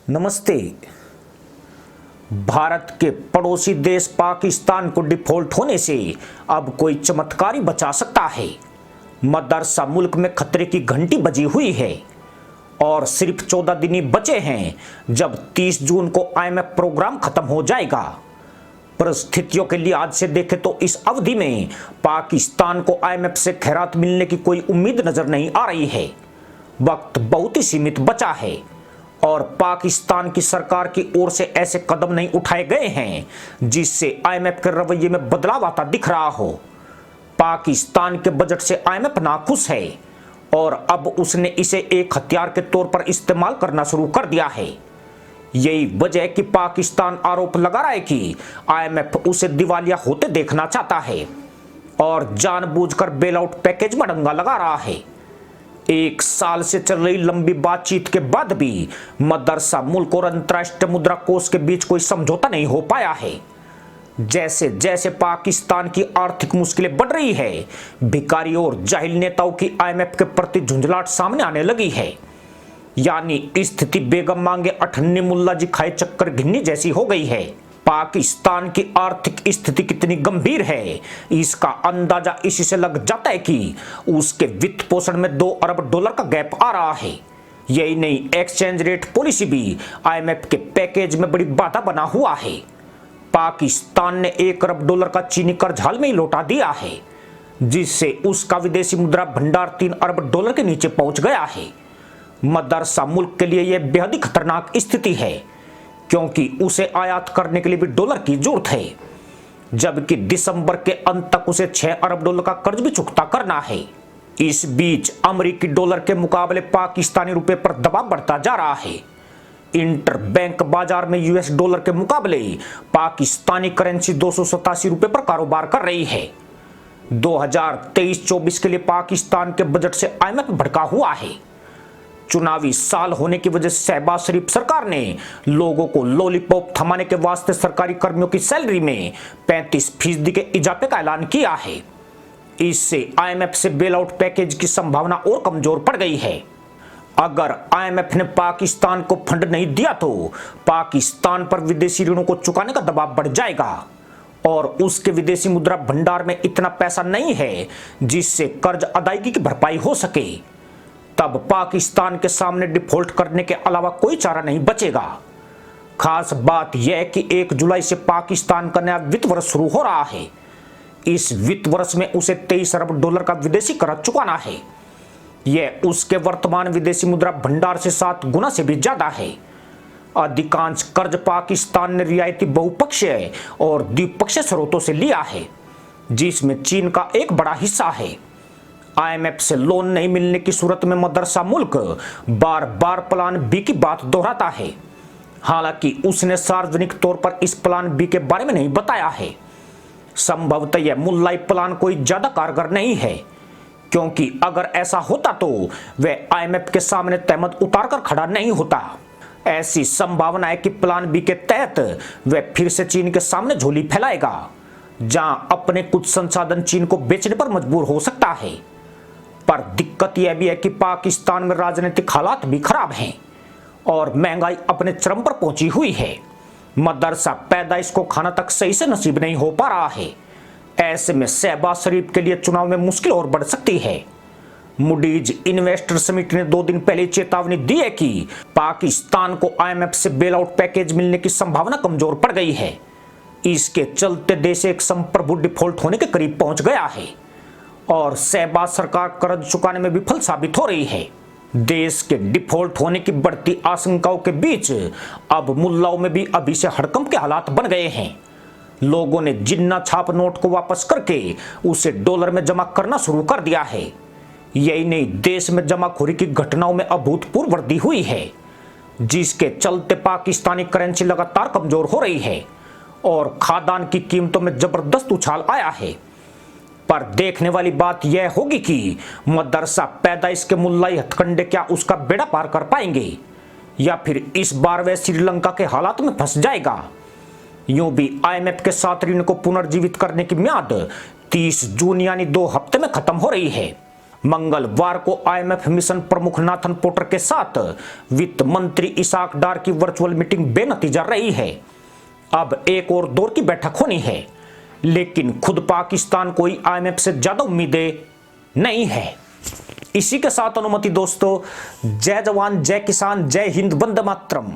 नमस्ते। भारत के पड़ोसी देश पाकिस्तान को डिफॉल्ट होने से अब कोई चमत्कार ही बचा सकता है। मदरसा मुल्क में खतरे की घंटी बजी हुई है और सिर्फ 14 दिन ही बचे हैं जब 30 जून को आईएमएफ प्रोग्राम खत्म हो जाएगा। परिस्थितियों के लिहाज से देखें तो इस अवधि में पाकिस्तान को आईएमएफ से खैरात मिलने की कोई उम्मीद नजर नहीं आ रही है। वक्त बहुत ही सीमित बचा है और पाकिस्तान की सरकार की ओर से ऐसे कदम नहीं उठाए गए हैं जिससे आईएमएफ के रवैये में बदलाव आता दिख रहा हो। पाकिस्तान के बजट से आईएमएफ नाखुश है और अब उसने इसे एक हथियार के तौर पर इस्तेमाल करना शुरू कर दिया है। यही वजह है कि पाकिस्तान आरोप लगा रहा है कि आईएमएफ उसे दिवालिया होते देखना चाहता है और जानबूझकर बेल आउट पैकेज में डंगा लगा रहा है। एक साल से चल रही लंबी बातचीत के बाद भी मदरसा मुल्क और अंतर्राष्ट्रीय मुद्रा कोष के बीच कोई समझौता नहीं हो पाया है। जैसे जैसे पाकिस्तान की आर्थिक मुश्किलें बढ़ रही है, भिखारी और जाहिल नेताओं की आईएमएफ के प्रति झुंझलाहट सामने आने लगी है। यानी स्थिति बेगम मांगे अठन्नी मुल्ला जी खाए चक्कर घिन्नी जैसी हो गई है। पाकिस्तान की आर्थिक स्थिति कितनी गंभीर है इसका अंदाजा इसी से लग जाता है कि उसके वित्त पोषण में $2 अरब का गैप आ रहा है। यही नहीं, एक्सचेंज रेट पॉलिसी भी आईएमएफ के पैकेज में बड़ी बाधा बना हुआ है। पाकिस्तान ने $1 अरब का चीनी कर्ज हाल में ही लौटा दिया है, जिससे उसका विदेशी मुद्रा भंडार $3 अरब के नीचे पहुंच गया है। मदरसा मुल्क के लिए यह बेहद ही खतरनाक स्थिति है क्योंकि उसे आयात करने के लिए भी डॉलर की जरूरत है, जबकि दिसंबर के अंत तक उसे $6 अरब का कर्ज भी चुकता करना है। इस बीच अमेरिकी डॉलर के मुकाबले पाकिस्तानी रुपए पर दबाव बढ़ता जा रहा है। इंटरबैंक बाजार में यूएस डॉलर के मुकाबले पाकिस्तानी करेंसी ₹287 पर कारोबार कर रही है। 2023-24 के लिए पाकिस्तान के बजट से आईएमएफ भड़का हुआ है। चुनावी साल होने की वजह से शहबाज शरीफ सरकार ने लोगों को लॉलीपॉप थमाने के वास्ते सरकारी कर्मियों की सैलरी में 35% के इजाफे का ऐलान किया है। इससे आईएमएफ से बेल आउट पैकेज की संभावना और कमजोर पड़ गई है। अगर आईएमएफ ने पाकिस्तान को फंड नहीं दिया तो पाकिस्तान पर विदेशी ऋणों को चुकाने का दबाव बढ़ जाएगा और उसके विदेशी मुद्रा भंडार में इतना पैसा नहीं है जिससे कर्ज अदायगी की भरपाई हो सके। तब पाकिस्तान के सामने डिफॉल्ट करने के अलावा कोई चारा नहीं बचेगा। खास बात यह है कि 1 जुलाई से पाकिस्तान का नया वित्त वर्ष शुरू हो रहा है। इस वित्त वर्ष में उसे $23 अरब का विदेशी कर्ज चुकाना है। यह उसके वर्तमान विदेशी मुद्रा भंडार से 7 गुना से भी ज्यादा है। अधिकांश कर्ज पाकिस्तान ने रियायती बहुपक्षीय और द्विपक्षीय स्रोतों से लिया है, जिसमें चीन का एक बड़ा हिस्सा है। आईएमएफ से लोन नहीं मिलने की सूरत में मदरसा मुल्क बार बार प्लान बी की बात दोहराता है। हालांकि उसने सार्वजनिक तौर पर इस प्लान बी के बारे में नहीं बताया है। संभवतः यह मुल्लाई प्लान कोई ज्यादा कारगर नहीं है, क्योंकि अगर ऐसा होता तो वह आईएमएफ के सामने तहमत उतारकर खड़ा नहीं होता। ऐसी संभावना है कि प्लान बी के तहत वह फिर से चीन के सामने झोली फैलाएगा, जहां अपने कुछ संसाधन चीन को बेचने पर मजबूर हो सकता है। पर दिक्कत यह भी है कि पाकिस्तान में राजनीतिक हालात भी खराब हैं और महंगाई अपने चरम पर पहुंची हुई है। मदरसा पैदाइश को खाना तक सही से नसीब नहीं हो पा रहा है। ऐसे में शहबाज शरीफ के लिए चुनाव में मुश्किल और बढ़ सकती है। मूडीज इन्वेस्टर समिति ने 2 दिन पहले चेतावनी दी है कि पाकिस्तान को आईएमएफ से बेल आउट पैकेज मिलने की संभावना कमजोर पड़ गई है। इसके चलते देश एक संप्रभु डिफॉल्ट होने के करीब पहुंच गया है और शहबाज सरकार कर्ज चुकाने में विफल साबित हो रही है। देश के डिफॉल्ट होने की बढ़ती आशंकाओं के बीच अब मुल्लाओं में भी अभी से हड़कंप के हालात बन गए हैं। लोगों ने जिन्ना छाप नोट को वापस करके उसे डॉलर में जमा करना शुरू कर दिया है। यही नहीं, देश में जमाखोरी की घटनाओं में अभूतपूर्व वृद्धि हुई है, जिसके चलते पाकिस्तानी करेंसी लगातार कमजोर हो रही है और खाद्यान्न की कीमतों में जबरदस्त उछाल आया है। पर देखने वाली बात यह होगी कि मदरसा पैदाइश के मुल्लाई हथकंडे क्या उसका बेड़ा पार कर पाएंगे या फिर इस बार वह श्रीलंका के हालात में फंस जाएगा। यूं भी आईएमएफ के साथ ऋण को पुनर्जीवित करने की म्याद 30 जून यानी 2 हफ्ते में खत्म हो रही है। मंगलवार को आईएमएफ मिशन प्रमुख नाथन पोर्टर के साथ वित्त मंत्री इसाक डार की वर्चुअल मीटिंग बेनतीजा रही है। अब एक और दौर की बैठक होनी है, लेकिन खुद पाकिस्तान को आईएमएफ से ज्यादा उम्मीदें नहीं है। इसी के साथ अनुमति दोस्तों, जय जवान जय किसान जय हिंद वंदे मातरम।